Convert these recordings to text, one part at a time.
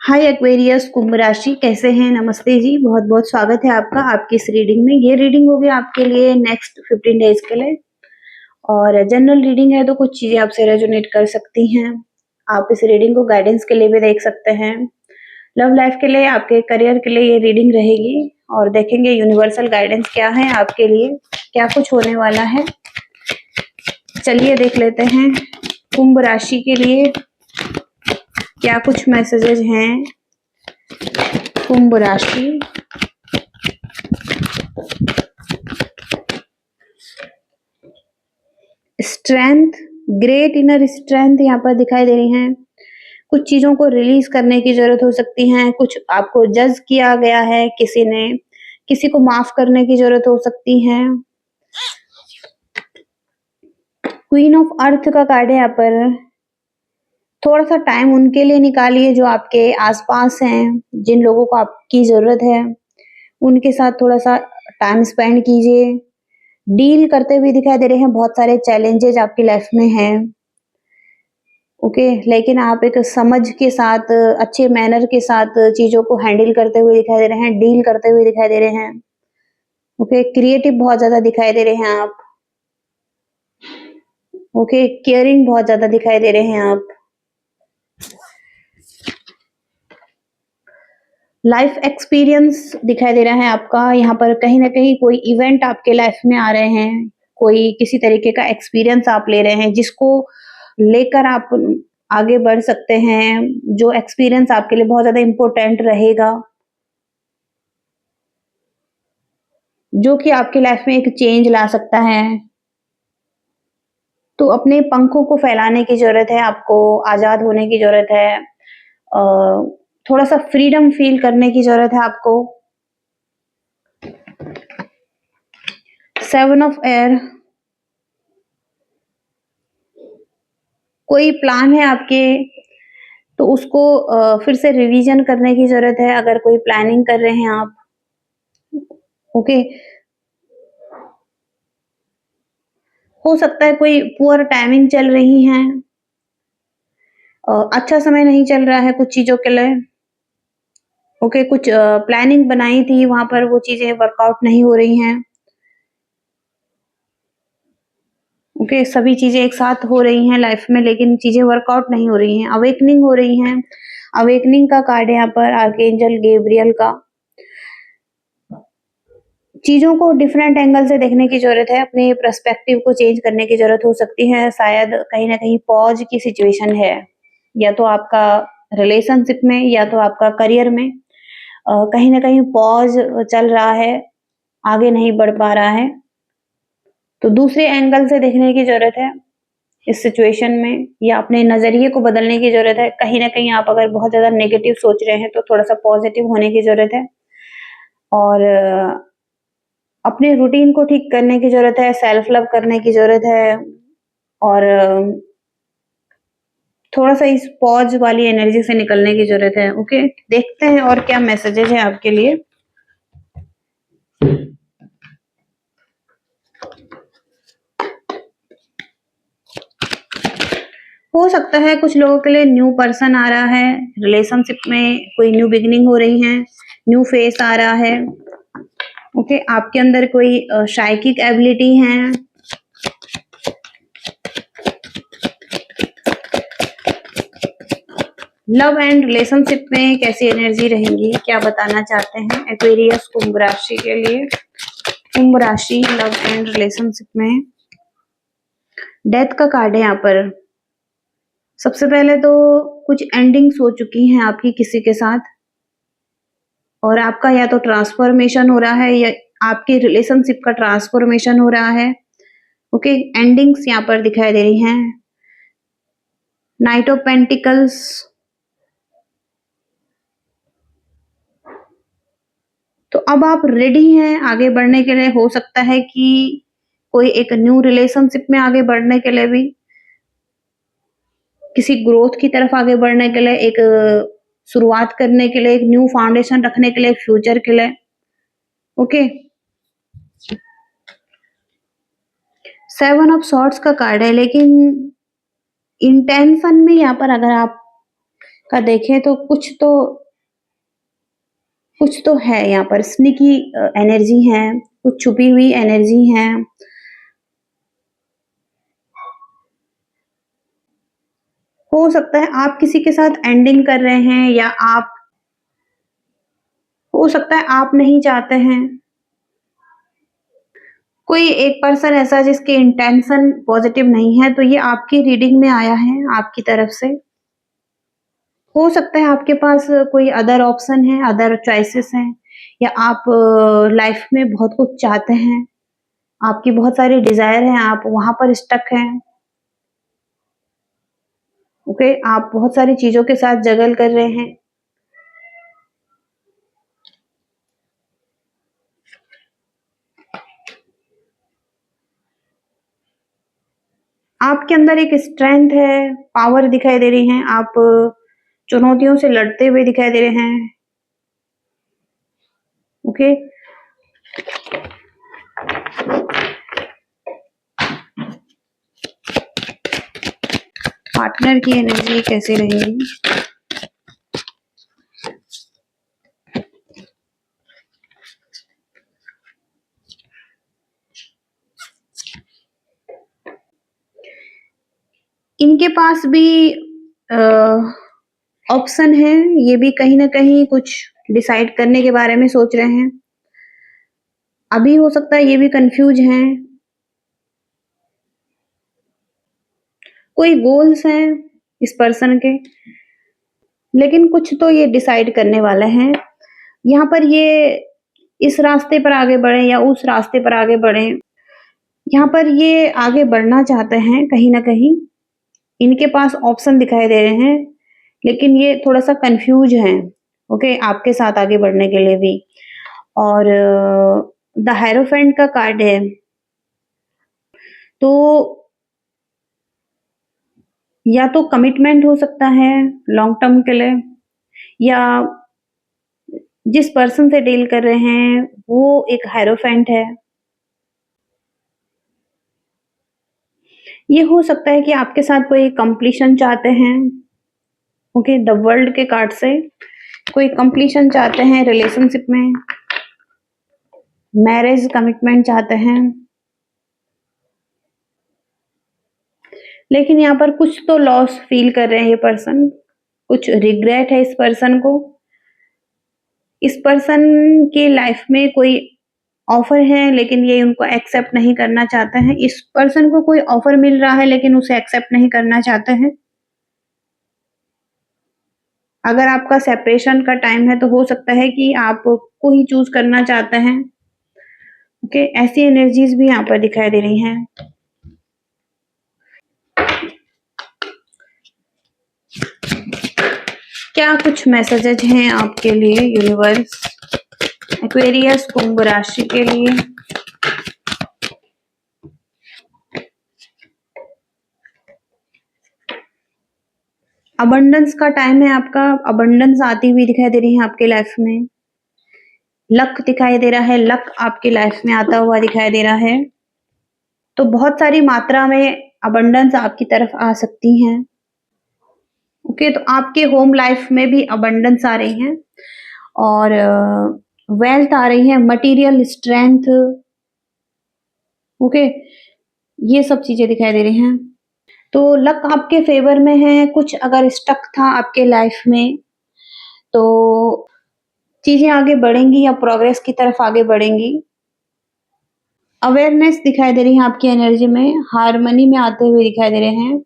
हाय Aquarius कुंभ राशि, कैसे हैं? नमस्ते जी, बहुत बहुत स्वागत है आपका आपकी इस रीडिंग में। ये रीडिंग होगी आपके लिए नेक्स्ट 15 डेज के लिए और जनरल रीडिंग है, तो कुछ चीजें आपसे रेजोनेट कर सकती हैं। आप इस रीडिंग को गाइडेंस के लिए भी देख सकते हैं। लव लाइफ के लिए, आपके करियर के लिए ये रीडिंग रहेगी और देखेंगे यूनिवर्सल गाइडेंस क्या है आपके लिए, क्या कुछ होने वाला है। चलिए देख लेते हैं कुंभ राशि के लिए क्या कुछ मैसेजेस हैं। कुंभ राशि, स्ट्रेंथ, ग्रेट इनर स्ट्रेंथ यहाँ पर दिखाई दे रही है। कुछ चीजों को रिलीज करने की जरूरत हो सकती है, कुछ आपको जज किया गया है किसी ने, किसी को माफ करने की जरूरत हो सकती है। क्वीन ऑफ अर्थ का कार्ड है यहाँ पर। थोड़ा सा टाइम उनके लिए निकालिए जो आपके आसपास हैं, जिन लोगों को आपकी जरूरत है उनके साथ थोड़ा सा टाइम स्पेंड कीजिए। डील करते हुए दिखाई दे रहे हैं, बहुत सारे चैलेंजेस आपकी लाइफ में हैं। ओके, लेकिन आप एक समझ के साथ, अच्छे मैनर के साथ चीजों को हैंडल करते हुए दिखाई दे रहे हैं, डील करते हुए दिखाई दे रहे हैं। ओके, क्रिएटिव बहुत ज्यादा दिखाई दे रहे हैं आप। ओके, केयरिंग बहुत ज्यादा दिखाई दे रहे हैं आप। लाइफ एक्सपीरियंस दिखाई दे रहा है आपका। यहाँ पर कहीं ना कहीं कोई इवेंट आपके लाइफ में आ रहे हैं, कोई किसी तरीके का एक्सपीरियंस आप ले रहे हैं जिसको लेकर आप आगे बढ़ सकते हैं, जो एक्सपीरियंस आपके लिए बहुत ज्यादा इम्पोर्टेंट रहेगा, जो कि आपकी लाइफ में एक चेंज ला सकता है। तो अपने पंखों को फैलाने की जरूरत है आपको, आजाद होने की जरूरत है, थोड़ा सा फ्रीडम फील करने की जरूरत है आपको। सेवन ऑफ एयर, कोई प्लान है आपके तो उसको फिर से रिवीजन करने की जरूरत है, अगर कोई प्लानिंग कर रहे हैं आप। ओके, हो सकता है कोई पुअर टाइमिंग चल रही है, अच्छा समय नहीं चल रहा है कुछ चीजों के लिए। ओके, कुछ प्लानिंग बनाई थी, वहां पर वो चीजें वर्कआउट नहीं हो रही हैं। ओके, सभी चीजें एक साथ हो रही हैं लाइफ में, लेकिन चीजें वर्कआउट नहीं हो रही हैं। अवेकनिंग हो रही हैं। अवेकनिंग का कार्ड है यहाँ पर आर्कएंजल गैब्रियल का। चीजों को डिफरेंट एंगल से देखने की जरूरत है, अपने पर्सपेक्टिव को चेंज करने की जरूरत हो सकती है। शायद कहीं ना कहीं पॉज की सिचुएशन है, या तो आपका रिलेशनशिप में या तो आपका करियर में कहीं ना कहीं पॉज चल रहा है, आगे नहीं बढ़ पा रहा है। तो दूसरे एंगल से देखने की जरूरत है इस सिचुएशन में, या अपने नजरिए को बदलने की जरूरत है। कहीं ना कहीं आप अगर बहुत ज्यादा नेगेटिव सोच रहे हैं तो थोड़ा सा पॉजिटिव होने की जरूरत है, और अपने रूटीन को ठीक करने की जरूरत है, सेल्फ लव करने की जरूरत है, और थोड़ा सा इस पॉज वाली एनर्जी से निकलने की जरूरत है। ओके, देखते हैं और क्या मैसेजेस है आपके लिए। हो सकता है कुछ लोगों के लिए न्यू पर्सन आ रहा है, रिलेशनशिप में कोई न्यू बिगिनिंग हो रही है, न्यू फेस आ रहा है। ओके, आपके अंदर कोई साइकिक एबिलिटी है। लव एंड रिलेशनशिप में कैसी एनर्जी रहेंगी, क्या बताना चाहते हैं एक्वेरियस कुंभ राशि के लिए। कुंभ राशि लव एंड रिलेशनशिप में, डेथ का कार्ड है यहाँ पर। सबसे पहले तो कुछ एंडिंग्स हो चुकी हैं आपकी किसी के साथ, और आपका या तो ट्रांसफॉर्मेशन हो रहा है या आपके रिलेशनशिप का ट्रांसफॉर्मेशन हो रहा है। ओके, एंडिंग्स यहाँ पर दिखाई दे रही हैं। नाइट ऑफ पेंटिकल्स, तो अब आप रेडी हैं आगे बढ़ने के लिए। हो सकता है कि कोई एक न्यू रिलेशनशिप में आगे बढ़ने के लिए भी, किसी ग्रोथ की तरफ आगे बढ़ने के लिए, एक शुरुआत करने के लिए, एक न्यू फाउंडेशन रखने के लिए, फ्यूचर के लिए। ओके, सेवन ऑफ सॉर्ड्स का कार्ड है, लेकिन इंटेंशन में यहाँ पर अगर आप का देखें तो कुछ तो है यहाँ पर, स्निकी एनर्जी है, कुछ छुपी हुई एनर्जी है। हो सकता है आप किसी के साथ एंडिंग कर रहे हैं, या आप, हो सकता है आप नहीं चाहते हैं। कोई एक पर्सन ऐसा जिसके इंटेंशन पॉजिटिव नहीं है, तो ये आपकी रीडिंग में आया है आपकी तरफ से। हो सकता है आपके पास कोई अदर ऑप्शन है, अदर चॉइसेस हैं, या आप लाइफ में बहुत कुछ चाहते हैं, आपकी बहुत सारी डिजायर हैं, आप वहां पर स्टक हैं। ओके, आप बहुत सारी चीजों के साथ जगल कर रहे हैं। आपके अंदर एक स्ट्रेंथ है, पावर दिखाई दे रही है, आप चुनौतियों से लड़ते हुए दिखाई दे रहे हैं। ओके, पार्टनर की एनर्जी कैसे रहेगी? इनके पास भी ऑप्शन है, ये भी कहीं ना कहीं कुछ डिसाइड करने के बारे में सोच रहे हैं। अभी हो सकता है ये भी कंफ्यूज हैं, कोई गोल्स हैं इस पर्सन के, लेकिन कुछ तो ये डिसाइड करने वाले हैं। यहाँ पर ये इस रास्ते पर आगे बढ़े या उस रास्ते पर आगे बढ़े, यहाँ पर ये आगे बढ़ना चाहते हैं कहीं ना कहीं। इनके पास ऑप्शन दिखाई दे रहे हैं, लेकिन ये थोड़ा सा कंफ्यूज हैं। ओके, आपके साथ आगे बढ़ने के लिए भी। और द हायरोफेंट का कार्ड है, तो या तो कमिटमेंट हो सकता है लॉन्ग टर्म के लिए, या जिस पर्सन से डील कर रहे हैं वो एक हायरोफेंट है। ये हो सकता है कि आपके साथ कोई कंप्लीशन चाहते हैं। ओके, द वर्ल्ड के कार्ड से कोई कंप्लीशन चाहते हैं रिलेशनशिप में, मैरिज कमिटमेंट चाहते हैं, लेकिन यहाँ पर कुछ तो लॉस फील कर रहे हैं ये पर्सन, कुछ रिग्रेट है इस पर्सन को। इस पर्सन की लाइफ में कोई ऑफर है, लेकिन ये उनको एक्सेप्ट नहीं करना चाहते हैं। इस पर्सन को कोई ऑफर मिल रहा है, लेकिन उसे एक्सेप्ट नहीं करना चाहते हैं। अगर आपका सेपरेशन का टाइम है, तो हो सकता है कि आप को ही चूज करना चाहते हैं। ओके, ऐसी एनर्जीज भी यहाँ पर दिखाई दे रही हैं। क्या कुछ मैसेजेज हैं आपके लिए यूनिवर्स, एक्वेरियस कुंभ राशि के लिए? अबंडेंस का टाइम है आपका, अबंडेंस आती हुई दिखाई दे रही है आपके लाइफ में। लक दिखाई दे रहा है, लक आपकी लाइफ में आता हुआ दिखाई दे रहा है। तो बहुत सारी मात्रा में अबंडेंस आपकी तरफ आ सकती हैं। ओके, तो आपके होम लाइफ में भी अबंडेंस आ रही है, और वेल्थ आ रही है, मटेरियल स्ट्रेंथ। ओके, ये सब चीजें दिखाई दे रही हैं। तो लक आपके फेवर में है। कुछ अगर स्टक था आपके लाइफ में, तो चीजें आगे बढ़ेंगी या प्रोग्रेस की तरफ आगे बढ़ेंगी। अवेयरनेस दिखाई दे रही है आपकी एनर्जी में, हारमनी में आते हुए दिखाई दे रहे हैं।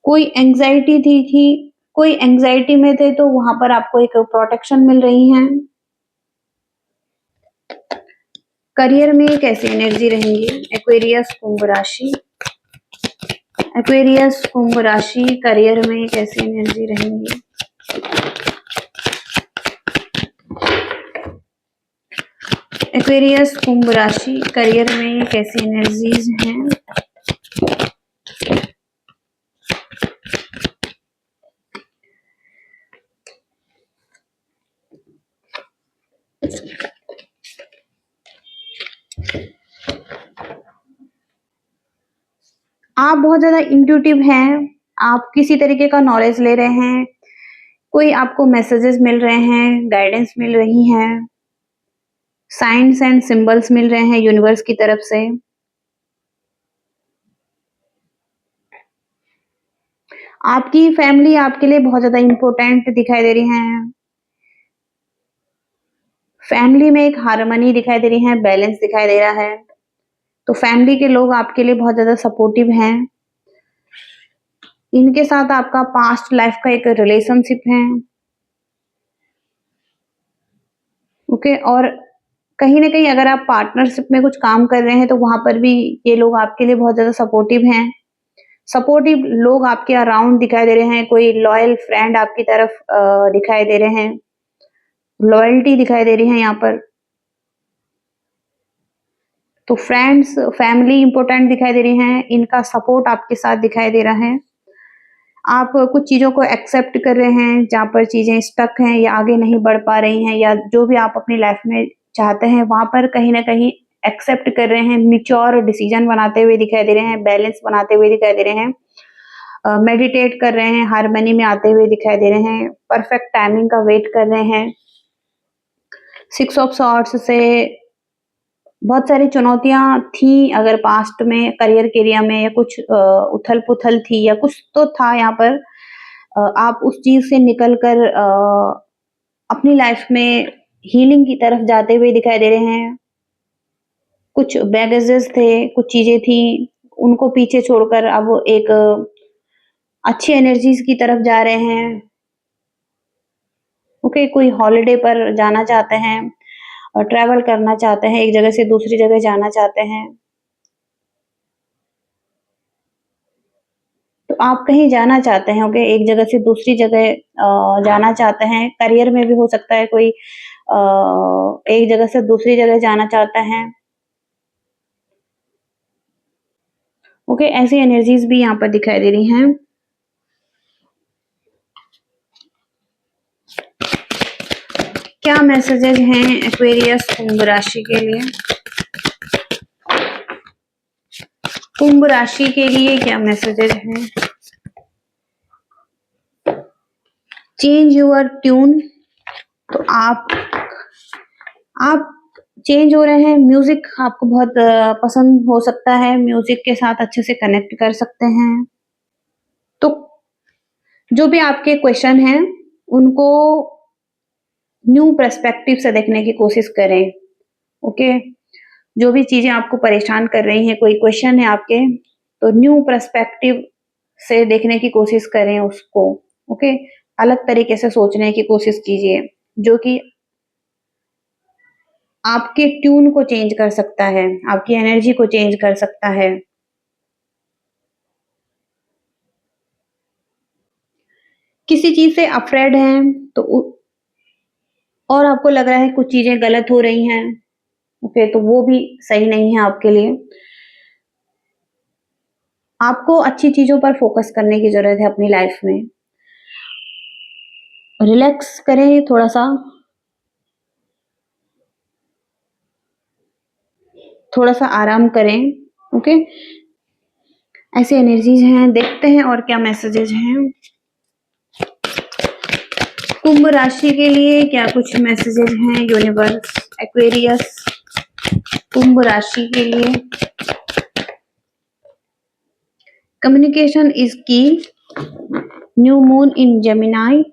कोई एंग्जाइटी थी, कोई एंग्जाइटी में थे, तो वहां पर आपको एक प्रोटेक्शन मिल रही है। करियर में कैसी एनर्जी रहेंगी एक्वेरियस कुंभ राशि? एक्वेरियस कुंभ राशि करियर में कैसी एनर्जी रहेंगी? एक्वेरियस कुंभ राशि करियर में कैसी एनर्जीज हैं? आप बहुत ज्यादा इंट्यूटिव हैं, आप किसी तरीके का नॉलेज ले रहे हैं, कोई आपको मैसेजेस मिल रहे हैं, गाइडेंस मिल रही हैं, साइंस एंड सिंबल्स मिल रहे हैं यूनिवर्स की तरफ से। आपकी फैमिली आपके लिए बहुत ज़्यादा इम्पोर्टेंट दिखाई दे रही हैं। फैमिली में एक हार्मनी दिखाई दे रही है, बैलेंस दिखाई दे रहा है। तो फैमिली के लोग आपके लिए बहुत ज़्यादा सपोर्टिव हैं। इनके साथ आपका पास्ट लाइफ का एक रिलेशनशिप है। ओके, और कहीं न कहीं अगर आप पार्टनरशिप में कुछ काम कर रहे हैं तो वहाँ पर भी ये लोग आपके लिए बहुत ज़्यादा सपोर्टिव हैं। सपोर्टिव लोग आपके अराउंड दिखाई दे रहे हैं, कोई लॉयल फ्रेंड आपकी तरफ दिखाई दे रहे हैं। लॉयल्टी दिखाई दे रही है यहाँ पर। तो फ्रेंड्स, फैमिली इम्पोर्टेंट दिखाई दे रही हैं, इनका सपोर्ट आपके साथ दिखाई दे रहा है। आप कुछ चीज़ों को एक्सेप्ट कर रहे हैं, जहाँ पर चीज़ें स्टक हैं या आगे नहीं बढ़ पा रही हैं, या जो भी आप अपनी लाइफ में चाहते हैं, वहाँ पर कहीं न कहीं एक्सेप्ट कर रहे हैं, मैच्योर डिसीजन बनाते हुए दिखाई दे रहे हैं, बैलेंस बनाते हुए दिखाई दे रहे हैं। मेडिटेट कर रहे हैं, हार्मनी में आते हुए दिखाई दे रहे हैं, परफेक्ट टाइमिंग का वेट कर रहे हैं। 6 ऑफ सॉर्ड्स से बहुत सारी चुनौतियाँ थी, अगर पास्ट में करियर के एरिया में या कुछ उथल-पुथल थी या कुछ तो था यहाँ पर। आप उस चीज़ से निकल कर अपनी लाइफ में हीलिंग की तरफ जाते हुए दिखाई दे रहे हैं। कुछ बैगेजेस थे, कुछ चीज़ें थी, उनको पीछे छोड़कर अब एक अच्छी एनर्जीज़ की तरफ जा रहे हैं। ओके, कोई हॉलिडे पर जाना चाहते हैं और ट्रैवल करना चाहते हैं, एक जगह से दूसरी जगह जाना चाहते हैं। तो आप कहीं जाना चाहते हैं, ओके, एक जगह से दूसरी जगह जाना चाहते हैं। करियर में भी हो सकता है कोई एक जगह से दूसरी जगह जाना चाहता है। ओके, ऐसी एनर्जीज़ भी यहाँ पर दिखाई दे रही हैं। क्या मैसेजेस हैं एक्वेरियस कुंभ राशि के लिए? कुंभ राशि के लिए क्या मैसेजेस हैं? Change your tune. तो आप चेंज हो रहे हैं। म्यूजिक आपको बहुत पसंद हो सकता है, म्यूजिक के साथ अच्छे से कनेक्ट कर सकते हैं। तो जो भी आपके क्वेश्चन हैं, उनको न्यू पर्सपेक्टिव से देखने की कोशिश करें। ओके, जो भी चीजें आपको परेशान कर रही हैं, कोई क्वेश्चन है आपके, तो न्यू पर्सपेक्टिव से देखने की कोशिश करें उसको। ओके, अलग तरीके से सोचने की कोशिश कीजिए, जो कि आपके ट्यून को चेंज कर सकता है, आपकी एनर्जी को चेंज कर सकता है। किसी चीज से अफ्रेड हैं तो और आपको लग रहा है कुछ चीजें गलत हो रही हैं, ओके, तो वो भी सही नहीं है आपके लिए। आपको अच्छी चीजों पर फोकस करने की जरूरत है अपनी लाइफ में। रिलैक्स करें थोड़ा सा, थोड़ा सा आराम करें। ओके, ऐसी एनर्जीज हैं, देखते हैं और क्या मैसेजेस हैं कुंभ राशि के लिए। क्या कुछ मैसेजेस हैं यूनिवर्स एक्वेरियस कुंभ राशि के लिए? कम्युनिकेशन इज की, न्यू मून इन जेमिनाई।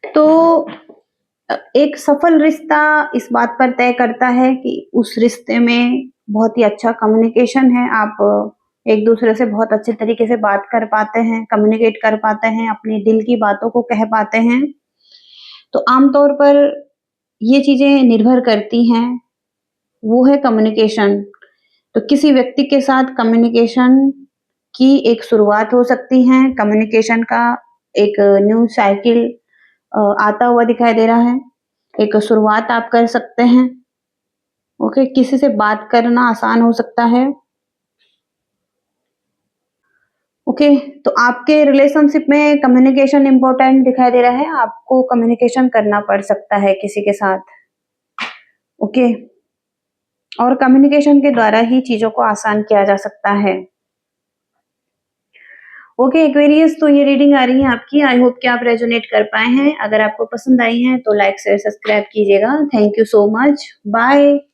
तो एक सफल रिश्ता इस बात पर तय करता है कि उस रिश्ते में बहुत ही अच्छा कम्युनिकेशन है। आप एक दूसरे से बहुत अच्छे तरीके से बात कर पाते हैं, कम्युनिकेट कर पाते हैं, अपनी दिल की बातों को कह पाते हैं। तो आमतौर पर ये चीजें निर्भर करती हैं, वो है कम्युनिकेशन। तो किसी व्यक्ति के साथ कम्युनिकेशन की एक शुरुआत हो सकती है, कम्युनिकेशन का एक न्यू साइकिल आता हुआ दिखाई दे रहा है। एक शुरुआत आप कर सकते हैं। ओके, किसी से बात करना आसान हो सकता है। ओके, तो आपके रिलेशनशिप में कम्युनिकेशन इंपॉर्टेंट दिखाई दे रहा है, आपको कम्युनिकेशन करना पड़ सकता है किसी के साथ। ओके, और कम्युनिकेशन के द्वारा ही चीजों को आसान किया जा सकता है। ओके एक्वेरियस, तो ये रीडिंग आ रही है आपकी। आई होप कि आप रेजोनेट कर पाए हैं। अगर आपको पसंद आई है तो लाइक शेयर सब्सक्राइब कीजिएगा। Thank you so much. Bye.